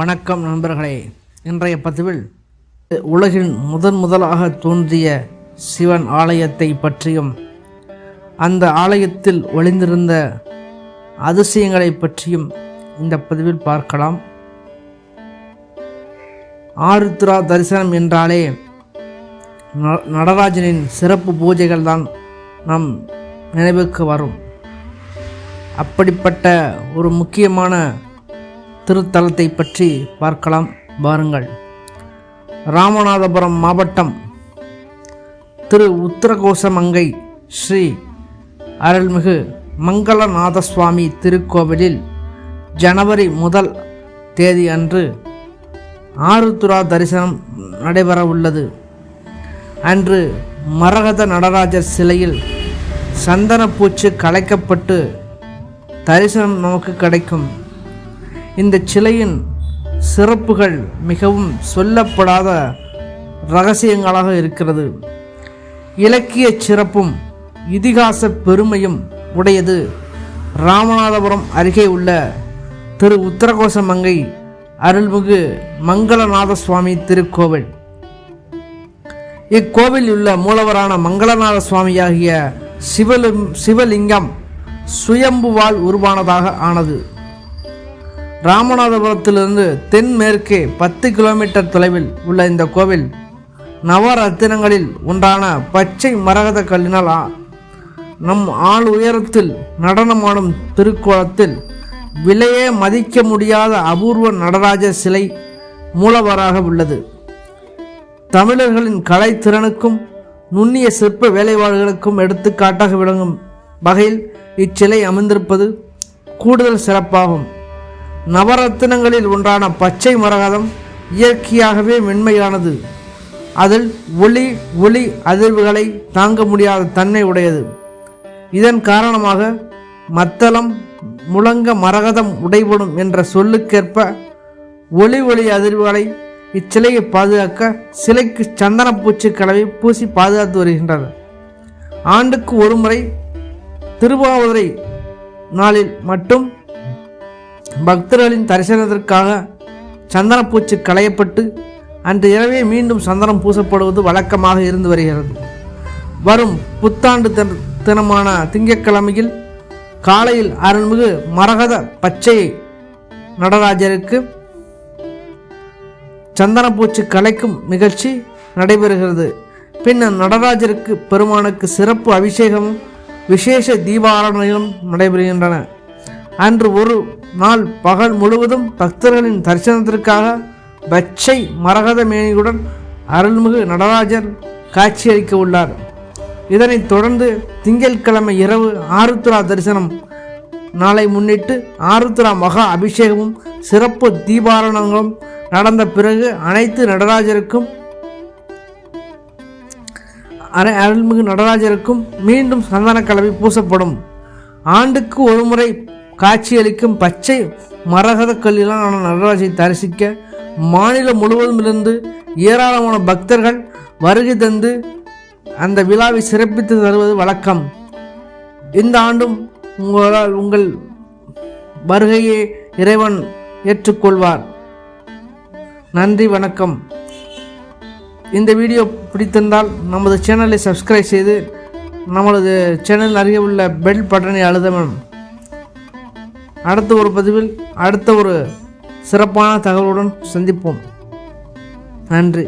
வணக்கம் நண்பர்களே. இன்றைய பதிவில் உலகின் முதலாக தோன்றிய சிவன் ஆலயத்தை பற்றியும் அந்த ஆலயத்தில் ஒளிந்திருந்த அதிசயங்களை பற்றியும் இந்த பதிவில் பார்க்கலாம். ஆருத்ரா தரிசனம் என்றாலே நடராஜனின் சிறப்பு பூஜைகள் தான் நம் நினைவுக்கு வரும். அப்படிப்பட்ட ஒரு முக்கியமான திருத்தலத்தை பற்றி பார்க்கலாம் பாருங்கள். ராமநாதபுரம் மாவட்டம் திரு உத்தரகோசமங்கை ஸ்ரீ அருள்மிகு மங்களநாத சுவாமி திருக்கோவிலில் ஜனவரி 1 அன்று ஆருத்ரா தரிசனம் நடைபெற உள்ளது. அன்று மரகத நடராஜர் சிலையில் சந்தனப்பூச்சு கலைக்கப்பட்டு தரிசனம் நமக்கு கிடைக்கும். இந்த சிலையின் சிறப்புகள் மிகவும் சொல்லப்படாத இரகசியங்களாக இருக்கிறது. இலக்கிய சிறப்பும் இதிகாச பெருமையும் உடையது ராமநாதபுரம் அருகே உள்ள திரு உத்தரகோசமங்கை அருள்மிகு மங்களநாத சுவாமி திருக்கோவில். இக்கோவில் உள்ள மூலவரான மங்களநாத சுவாமியாகிய சிவலிங்கம் சுயம்புவால் உருவானதாக ஆனது. ராமநாதபுரத்திலிருந்து தென்மேற்கே 10 கிலோமீட்டர் தொலைவில் உள்ள இந்த கோவில் நவரத்தினங்களில் ஒன்றான பச்சை மரகத கல்லினால் நம் ஆள் உயரத்தில் நடனமாடும் திருக்கோலத்தில் விலையே மதிக்க முடியாத அபூர்வ நடராஜர் சிலை மூலவராக உள்ளது. தமிழர்களின் கலைத்திறனுக்கும் நுண்ணிய சிற்ப வேலைப்பாடுகளுக்கும் எடுத்துக்காட்டாக விளங்கும் வகையில் இச்சிலை அமைந்திருப்பது கூடுதல் சிறப்பாகும். நவரத்தினங்களில் ஒன்றான பச்சை மரகதம் இயற்கையாகவே மென்மையானது. அதில் ஒளி அதிர்வுகளை தாங்க முடியாத தன்மை உடையது. இதன் காரணமாக மத்தளம் முழங்க மரகதம் உடைபடும் என்ற சொல்லுக்கேற்ப ஒளி அதிர்வுகளை இச்சிலையை பாதுகாக்க சிலைக்கு சந்தனப்பூச்சி கலவை பூசி பாதுகாத்து வருகின்றனர். ஆண்டுக்கு ஒருமுறை திருவாவூரை நாளில் மட்டும் பக்தர்களின் தரிசனத்திற்காக சந்தனப்பூச்சி களையப்பட்டு அன்று இரவே மீண்டும் சந்தனம் பூசப்படுவது வழக்கமாக இருந்து வருகிறது. வரும் புத்தாண்டு தினமான திங்கட்கிழமையில் காலையில் அருள்மிகு மரகத பச்சை நடராஜருக்கு சந்தனப்பூச்சி கலைக்கும் நிகழ்ச்சி நடைபெறுகிறது. பின்னர் நடராஜருக்கு பெருமானுக்கு சிறப்பு அபிஷேகமும் விசேஷ தீபாராதனைகளும் நடைபெறுகின்றன. அன்று ஒரு நாள் பகல் முழுவதும் பக்தர்களின் தரிசனத்திற்காக பச்சை மரகத மேனியுடன் அருள்மிகு நடராஜர் காட்சியளிக்க உள்ளார். இதனைத் தொடர்ந்து திங்கட்கிழமை இரவு ஆருத்ரா தரிசனம் நாளை முன்னிட்டு ஆருத்ரா மகா அபிஷேகமும் சிறப்பு தீபாராதனைகளும் நடந்த பிறகு அனைத்து அருள்மிகு நடராஜருக்கும் மீண்டும் சந்தன கலவை பூசப்படும். ஆண்டுக்கு ஒருமுறை காட்சியளிக்கும் பச்சை மரகத கல்லிலான நடராஜை தரிசிக்க மாநிலம் முழுவதும் இருந்து ஏராளமான பக்தர்கள் வருகை தந்து அந்த விழாவை சிறப்பித்து தருவது வழக்கம். இந்த ஆண்டும் உங்கள் வருகையை இறைவன் ஏற்றுக்கொள்வார். நன்றி, வணக்கம். இந்த வீடியோ பிடித்திருந்தால் நமது சேனலை சப்ஸ்கிரைப் செய்து நமது சேனல் அருகே உள்ள பெல் பட்டனை அழுத்தவும். அடுத்த ஒரு பதிவில் அடுத்த ஒரு சிறப்பான தகவலுடன் சந்திப்போம். நன்றி.